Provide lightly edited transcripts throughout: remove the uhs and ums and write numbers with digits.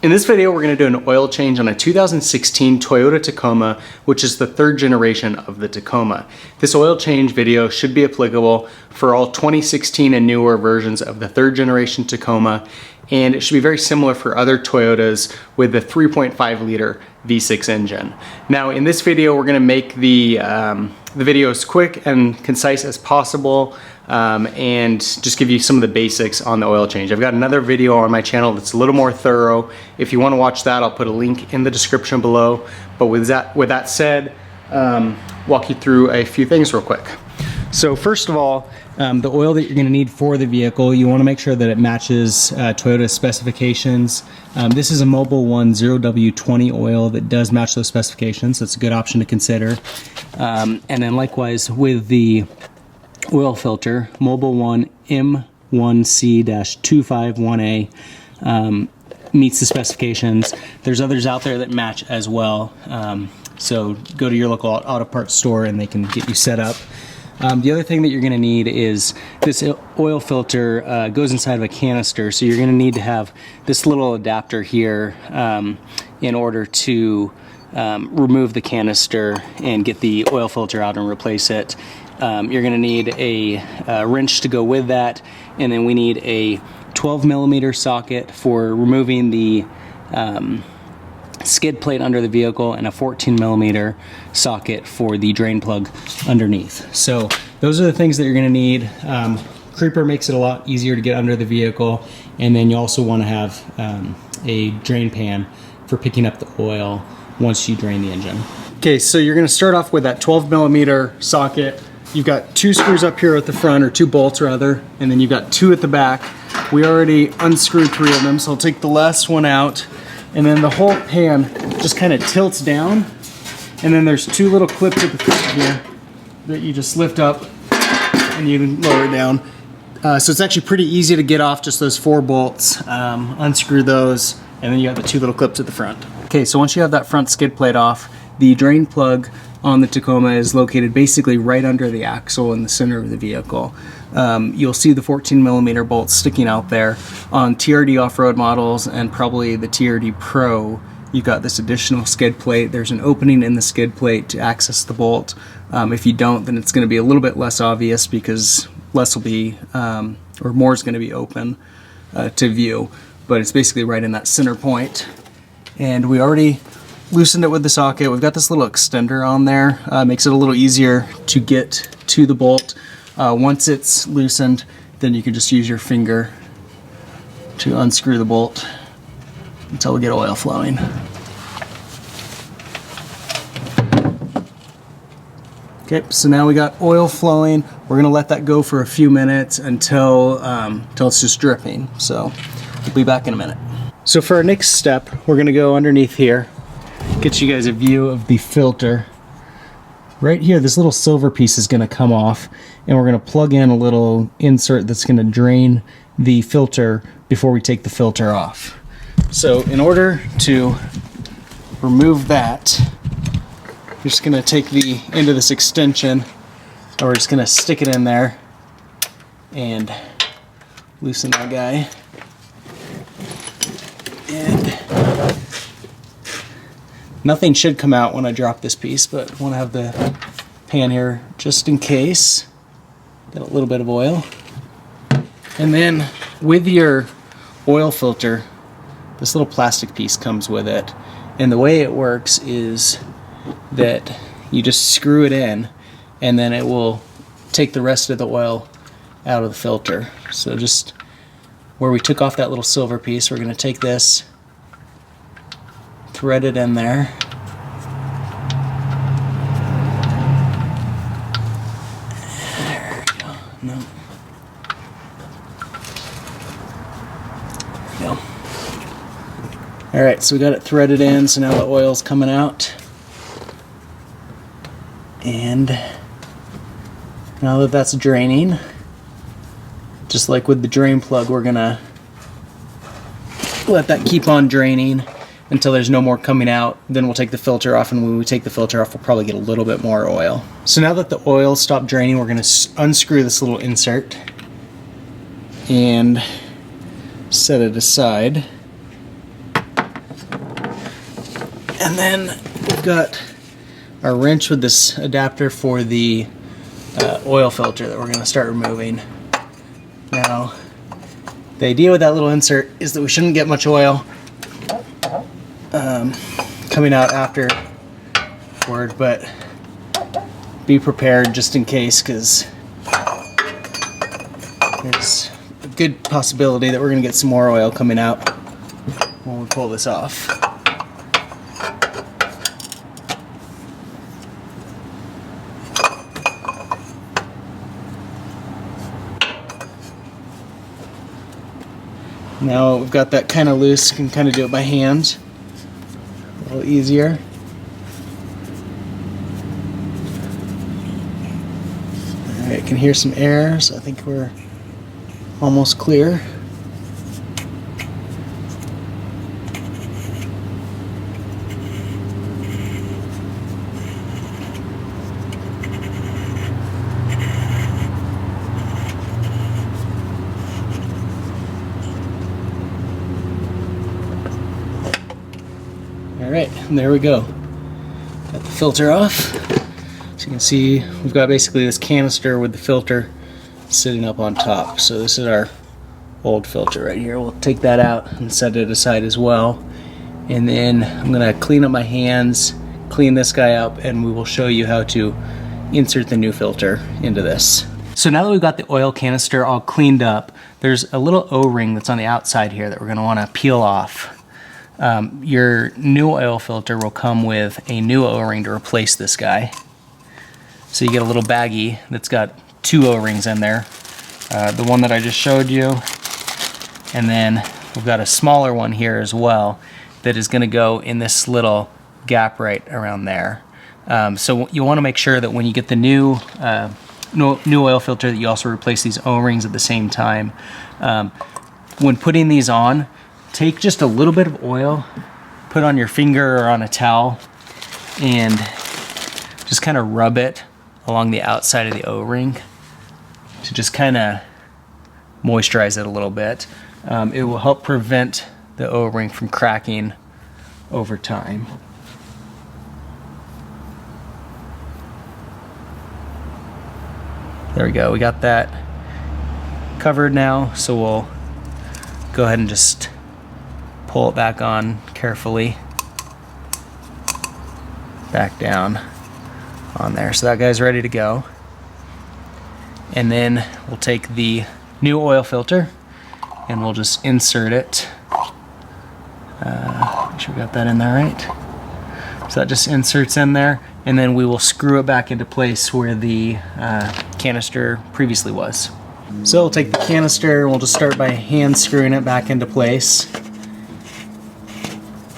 In this video, we're going to do an oil change on a 2016 Toyota Tacoma, which is the third generation of the Tacoma. This oil change video should be applicable for all 2016 and newer versions of the third generation Tacoma, and it should be very similar for other Toyotas with the 3.5 liter V6 engine. Now, in this video, we're going to make the video as quick and concise as possible, and just give you some of the basics on the oil change. I've got another video on my channel that's a little more thorough. If you want to watch that, I'll put a link in the description below. But with that said, walk you through a few things real quick. So first of all, the oil that you're going to need for the vehicle, you want to make sure that it matches Toyota specifications. This is a Mobil 1 0W20 oil that does match those specifications, so it's a good option to consider. And then likewise with the oil filter, Mobil 1 M1C-251A meets the specifications. There's others out there that match as well. So go to your local auto parts store and they can get you set up. The other thing that you're going to need is this oil filter goes inside of a canister, so you're going to need to have this little adapter here in order to remove the canister and get the oil filter out and replace it. You're going to need a wrench to go with that, and then we need a 12mm socket for removing the skid plate under the vehicle, and a 14mm socket for the drain plug underneath. So those are the things that you're going to need. Creeper makes it a lot easier to get under the vehicle, and then you also want to have a drain pan for picking up the oil once you drain the engine. Okay, so you're going to start off with that 12mm socket. You've got two screws up here at the front, or two bolts rather, and then you've got two at the back. We already unscrewed 3 of them, so I'll take the last one out. And then the whole pan just kind of tilts down, and then there's 2 little clips at the front here that you just lift up and you lower it down. So it's actually pretty easy to get off just those 4 bolts. Unscrew those, and then you have the 2 little clips at the front. Okay, so once you have that front skid plate off, the drain plug on the Tacoma is located basically right under the axle in the center of the vehicle. You'll see the 14mm bolts sticking out there. On TRD off-road models and probably the TRD Pro, you've got this additional skid plate. There's an opening in the skid plate to access the bolt. If you don't, then it's going to be a little bit less obvious because less will be, or more is going to be open to view. But it's basically right in that center point. And we already loosened it with the socket. We've got this little extender on there. Makes it a little easier to get to the bolt. Once it's loosened, then you can just use your finger to unscrew the bolt until we get oil flowing. Okay, so now we got oil flowing. We're gonna let that go for a few minutes until it's just dripping. So we'll be back in a minute. So for our next step, we're gonna go underneath here, get you guys a view of the filter. Right here, this little silver piece is going to come off, and we're going to plug in a little insert that's going to drain the filter before we take the filter off. So in order to remove that, you're just going to take the end of this extension, and we're just going to stick it in there and loosen that guy. And nothing should come out when I drop this piece, but I want to have the pan here just in case. Get a little bit of oil. And then with your oil filter, this little plastic piece comes with it. And the way it works is that you just screw it in, and then it will take the rest of the oil out of the filter. So just where we took off that little silver piece, we're going to take this, thread it in there. There we go. No. There we go. Alright, so we got it threaded in, so now the oil's coming out. And now that that's draining, just like with the drain plug, we're gonna let that keep on draining until there's no more coming out. Then we'll take the filter off, and when we take the filter off, we'll probably get a little bit more oil. So now that the oil stopped draining, we're going to unscrew this little insert and set it aside. And then we've got our wrench with this adapter for the oil filter that we're going to start removing. Now, the idea with that little insert is that we shouldn't get much oil coming out afterward, but be prepared just in case, because there's a good possibility that we're going to get some more oil coming out when we pull this off. Now we've got that kind of loose, can kind of do it by hand, a little easier. Alright, I can hear some air, so I think we're almost clear. Alright, and there we go. Got the filter off. So you can see we've got basically this canister with the filter sitting up on top. So this is our old filter right here. We'll take that out and set it aside as well. And then I'm going to clean up my hands, clean this guy up, and we will show you how to insert the new filter into this. So now that we've got the oil canister all cleaned up, there's a little O-ring that's on the outside here that we're going to want to peel off. Your new oil filter will come with a new O-ring to replace this guy. So you get a little baggie that's got 2 O-rings in there. The one that I just showed you, and then we've got a smaller one here as well that is going to go in this little gap right around there. So you want to make sure that when you get the new oil filter that you also replace these O-rings at the same time. When putting these on, take just a little bit of oil, put on your finger or on a towel, and just kind of rub it along the outside of the O-ring to just kind of moisturize it a little bit. It will help prevent the O-ring from cracking over time. There we go, we got that covered now, so we'll go ahead and just pull it back on carefully, back down on there. So that guy's ready to go. And then we'll take the new oil filter and we'll just insert it. Make sure we got that in there right. So that just inserts in there, and then we will screw it back into place where the canister previously was. So we'll take the canister, we'll just start by hand screwing it back into place.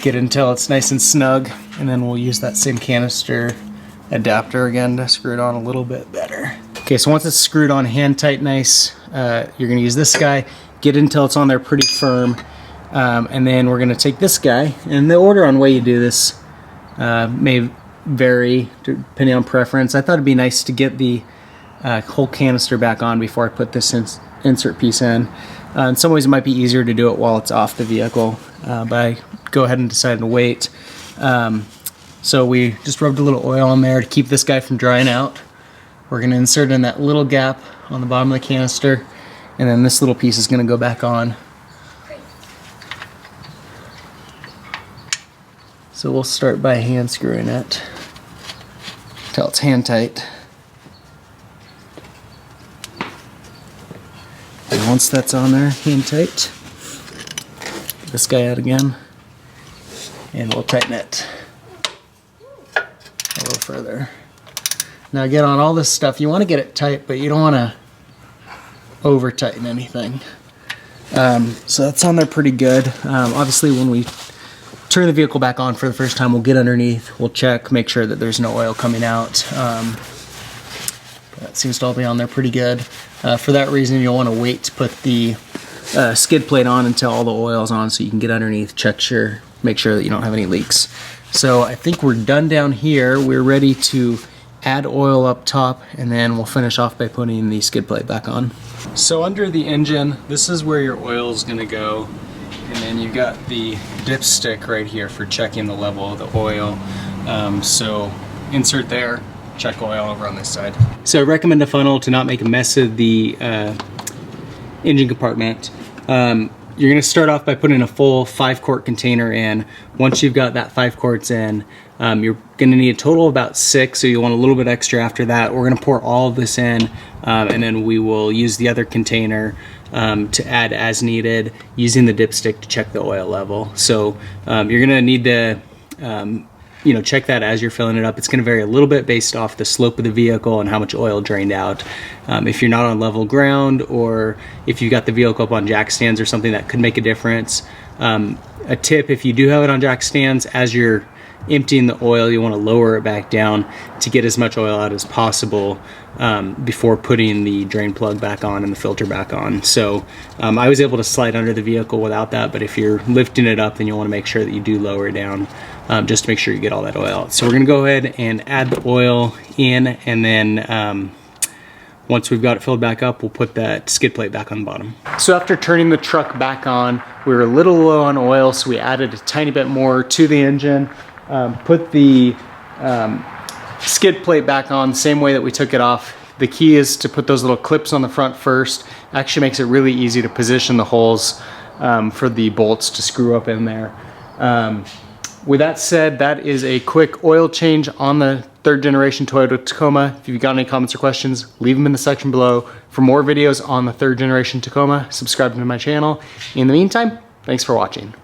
Get it until it's nice and snug, and then we'll use that same canister adapter again to screw it on a little bit better. Okay, so once it's screwed on hand tight nice, you're gonna use this guy, get it until it's on there pretty firm, and then we're gonna take this guy, and the order on way you do this may vary depending on preference. I thought it'd be nice to get the whole canister back on before I put this insert piece in. In some ways it might be easier to do it while it's off the vehicle, but I go ahead and decide to wait. So we just rubbed a little oil on there to keep this guy from drying out. We're going to insert in that little gap on the bottom of the canister, and then this little piece is going to go back on. So we'll start by hand screwing it until it's hand tight. And once that's on there, hand tight, get this guy out again, and we'll tighten it a little further. Now again, on all this stuff, you want to get it tight, but you don't want to over tighten anything. So that's on there pretty good. Obviously when we turn the vehicle back on for the first time, we'll get underneath, we'll check, make sure that there's no oil coming out. That seems to all be on there pretty good. For that reason, you'll want to wait to put the skid plate on until all the oil's on, so you can get underneath, make sure that you don't have any leaks. So I think we're done down here. We're ready to add oil up top, and then we'll finish off by putting the skid plate back on. So under the engine, this is where your oil is going to go, And then you've got the dipstick right here for checking the level of the oil. So insert there, check oil over on this side. So I recommend a funnel to not make a mess of the engine compartment. You're gonna start off by putting a full 5-quart container in. Once you've got that 5 quarts in, you're gonna need a total of about 6, so you want a little bit extra after that. We're gonna pour all of this in, and then we will use the other container to add as needed, using the dipstick to check the oil level. So you're gonna need to check that as you're filling it up. It's gonna vary a little bit based off the slope of the vehicle and how much oil drained out. If you're not on level ground, or if you've got the vehicle up on jack stands or something, that could make a difference. A tip, if you do have it on jack stands, as you're emptying the oil, you want to lower it back down to get as much oil out as possible before putting the drain plug back on and the filter back on. So I was able to slide under the vehicle without that, but if you're lifting it up, then you'll want to make sure that you do lower it down just to make sure you get all that oil out. So we're going to go ahead and add the oil in, and then once we've got it filled back up, we'll put that skid plate back on the bottom. So after turning the truck back on, we were a little low on oil, so we added a tiny bit more to the engine. Put the skid plate back on the same way that we took it off. The key is to put those little clips on the front first. Actually makes it really easy to position the holes for the bolts to screw up in there. With that said, that is a quick oil change on the 3rd generation Toyota Tacoma. If you've got any comments or questions, leave them in the section below. For more videos on the 3rd generation Tacoma, subscribe to my channel. In the meantime, thanks for watching.